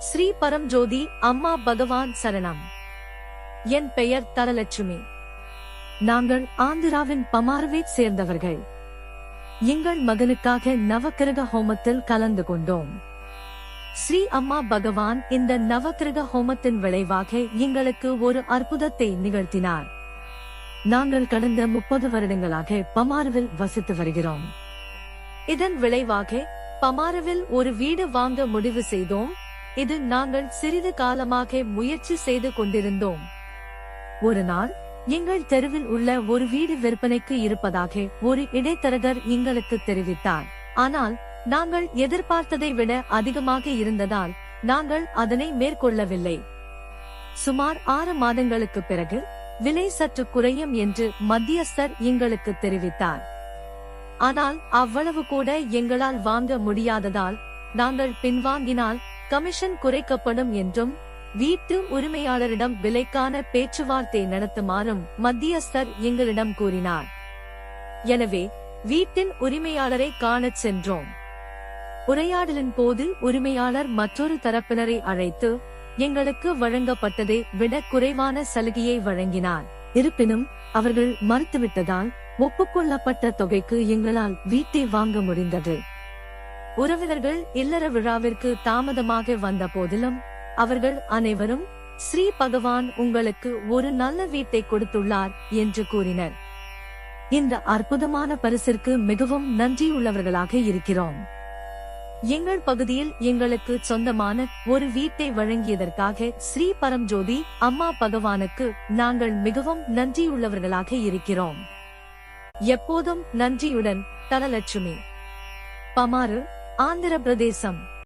ஸ்ரீ பரம்ஜோதி அம்மா பகவான் சரணம். என் பெயர் தனலட்சுமி. நாங்கள் ஆந்திராவின் பமார்வைச் சேர்ந்தவர்கள். எங்கள் மகனுக்காக நவக்கிரக ஹோமத்தில் கலந்து கொண்டோம். ஸ்ரீ அம்மா பகவான் இந்த நவக்கிரக ஹோமத்தின் விளைவாக எங்களுக்கு ஒரு அற்புதத்தை நிகழ்த்தினார். நாங்கள் கடந்த 30 வருடங்களாக பமாரவில் வசித்து வருகிறோம். இதன் விளைவாக பமாரவில் ஒரு வீடு வாங்க முடிவு செய்தோம். இது நாங்கள் சிறிது காலமாக முயற்சி செய்து கொண்டிருந்தோம். ஒரு நாள் எங்கள் தெருவில் உள்ள ஒரு வீடு விற்பனைக்கு இருப்பதாக ஒரு இடைத்தரகர் எங்களுக்கு தெரிவித்தார். ஆனால் நாங்கள் எதிர்பார்த்ததை விட அதிகமாக இருந்ததால் நாங்கள் அதனை மேற்கொள்ளவில்லை. சுமார் 6 மாதங்களுக்கு பிறகு விலை சற்று குறையும் என்று மத்தியஸ்தர் எங்களுக்கு தெரிவித்தார். ஆனால் அவ்வளவு கூட எங்களால் வாங்க முடியாததால் நாங்கள் பின்வாங்கினால் கமிஷன் குறைக்கப்படும் என்றும் வீட்டு உரிமையாளரிடம் விலைக்கான பேச்சுவார்த்தை நடத்துமாறும் மத்தியஸ்தர் எங்களிடம் கூறினார். எனவே வீட்டின் உரிமையாளரை காணச் சென்றோம். உரையாடலின் போது உரிமையாளர் மற்றொரு தரப்பினரை அழைத்து எங்களுக்கு வழங்கப்பட்டதை விட குறைவான சலுகையை வழங்கினார். இருப்பினும் அவர்கள் மறுத்துவிட்டதால் ஒப்புக்கொள்ளப்பட்ட தொகைக்கு எங்களால் வீட்டை வாங்க முடிந்தது. உறவினர்கள் இல்லற விழாவிற்கு தாமதமாக வந்த போதிலும் அவர்கள் அனைவரும் ஸ்ரீ பகவான் உங்களுக்கு ஒரு நல்ல வீட்டை கொடுத்துள்ளார் என்று கூறினர். இந்த அற்புதமான பரிசிற்கு மிகவும் நன்றியுள்ளவர்களாக இருக்கிறோம். எங்கள் பகுதியில் எங்களுக்கு சொந்தமான ஒரு வீட்டை வழங்கியதற்காக ஸ்ரீ பரம்ஜோதி அம்மா பகவானுக்கு நாங்கள் மிகவும் நன்றியுள்ளவர்களாக இருக்கிறோம். எப்போதும் நன்றியுடன் தனலட்சுமி. பமாரு, ஆந்திர பிரதேசம்.